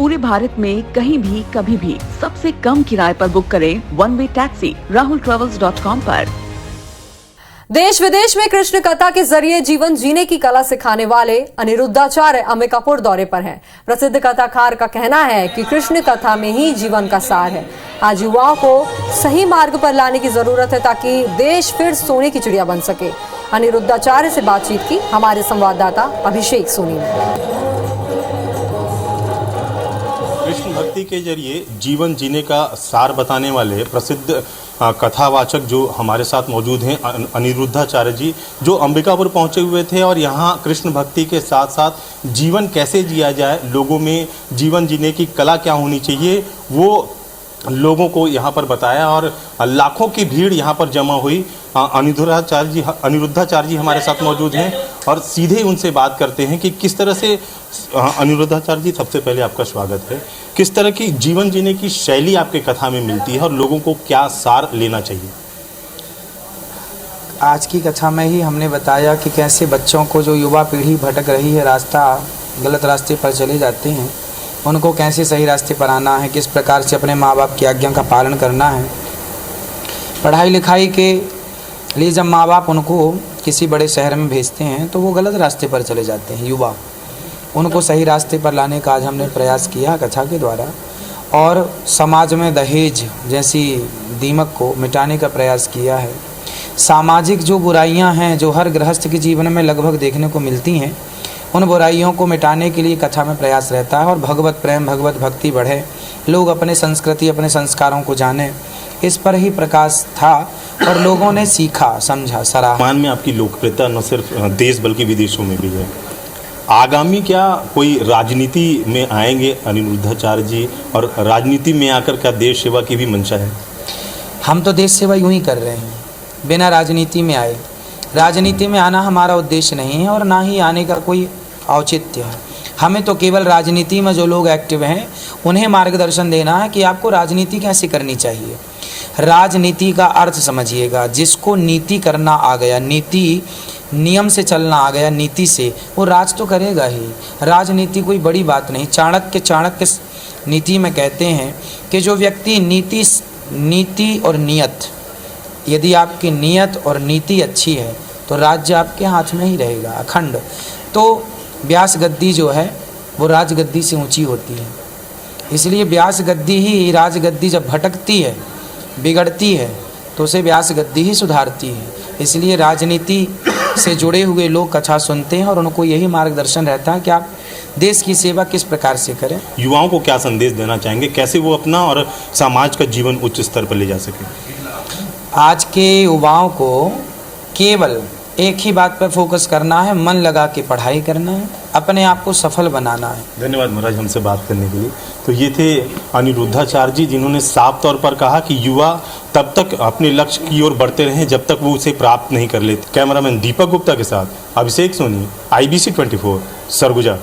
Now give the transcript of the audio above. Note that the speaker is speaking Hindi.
पूरे भारत में कहीं भी कभी भी सबसे कम किराए पर बुक करें वन वे टैक्सी rahultravels.com पर। देश विदेश में कृष्ण कथा के जरिए जीवन जीने की कला सिखाने वाले अनिरुद्धाचार्य अंबिकापुर दौरे पर हैं। प्रसिद्ध कथाकार का कहना है कि कृष्ण कथा में ही जीवन का सार है। आज युवाओं को सही मार्ग पर लाने की जरूरत है ताकि देश फिर सोने की चिड़िया बन सके। अनिरुद्धाचार्य से बातचीत की हमारे संवाददाता अभिषेक सोनी ने। कृष्ण भक्ति के जरिए जीवन जीने का सार बताने वाले प्रसिद्ध कथावाचक जो हमारे साथ मौजूद हैं अनिरुद्धाचार्य जी, जो अंबिकापुर पहुंचे हुए थे और यहां कृष्ण भक्ति के साथ साथ जीवन कैसे जिया जाए, लोगों में जीवन जीने की कला क्या होनी चाहिए, वो लोगों को यहां पर बताया और लाखों की भीड़ यहां पर जमा हुई। अनिरुद्धाचार्य जी हमारे साथ मौजूद हैं और सीधे उनसे बात करते हैं कि किस तरह से। अनिरुद्धाचार्य जी, सबसे पहले आपका स्वागत है। किस तरह की जीवन जीने की शैली आपके कथा में मिलती है और लोगों को क्या सार लेना चाहिए? आज की कथा में ही हमने बताया कि कैसे बच्चों को, जो युवा पीढ़ी भटक रही है, गलत रास्ते पर चले जाते हैं, उनको कैसे सही रास्ते पर आना है, किस प्रकार से अपने माँ बाप की आज्ञा का पालन करना है। पढ़ाई लिखाई के लिए जब माँ बाप उनको किसी बड़े शहर में भेजते हैं तो वो गलत रास्ते पर चले जाते हैं युवा। उनको सही रास्ते पर लाने का आज हमने प्रयास किया कथा के द्वारा, और समाज में दहेज जैसी दीमक को मिटाने का प्रयास किया है। सामाजिक जो बुराइयां हैं, जो हर गृहस्थ के जीवन में लगभग देखने को मिलती हैं, उन बुराइयों को मिटाने के लिए कथा में प्रयास रहता है और भगवत प्रेम, भगवत भक्ति बढ़े, लोग अपने संस्कृति, अपने संस्कारों को जाने, इस पर ही प्रकाश था और लोगों ने सीखा, समझा, सराहा। मान में आपकी लोकप्रियता न सिर्फ देश बल्कि विदेशों में भी है। आगामी क्या कोई राजनीति में आएंगे अनिरुद्धाचार्य जी, और राजनीति में आकर क्या देश सेवा की भी मंशा है? हम तो देश सेवा यूं ही कर रहे हैं, बिना राजनीति में आए। राजनीति में आना हमारा उद्देश्य नहीं है और ना ही आने का कोई औचित्य है। हमें तो केवल राजनीति में जो लोग एक्टिव हैं उन्हें मार्गदर्शन देना है कि आपको राजनीति कैसे करनी चाहिए। राजनीति का अर्थ समझिएगा, जिसको नीति करना आ गया, नीति नियम से चलना आ गया, नीति से, वो राज तो करेगा ही। राजनीति कोई बड़ी बात नहीं। चाणक्य नीति में कहते हैं कि जो व्यक्ति नीति और नियत, यदि आपकी नियत और नीति अच्छी है तो राज्य आपके हाथ में ही रहेगा अखंड। तो व्यास गद्दी जो है वो राजगद्दी से ऊंची होती है, इसलिए व्यास गद्दी ही, राजगद्दी जब भटकती है, बिगड़ती है, तो उसे व्यास गद्दी ही सुधारती है। इसलिए राजनीति से जुड़े हुए लोग कथा सुनते हैं और उनको यही मार्गदर्शन रहता है कि आप देश की सेवा किस प्रकार से करें। युवाओं को क्या संदेश देना चाहेंगे, कैसे वो अपना और समाज का जीवन उच्च स्तर पर ले जा सके? आज के युवाओं को केवल एक ही बात पर फोकस करना है, मन लगा के पढ़ाई करना है, अपने आप को सफल बनाना है। धन्यवाद महाराज हमसे बात करने के लिए। तो ये थे अनिरुद्धाचार्य जी, जिन्होंने साफ तौर पर कहा कि युवा तब तक अपने लक्ष्य की ओर बढ़ते रहें जब तक वो उसे प्राप्त नहीं कर लेते। कैमरामैन दीपक गुप्ता के साथ अभिषेक सोनी, IBC 24, सरगुजा।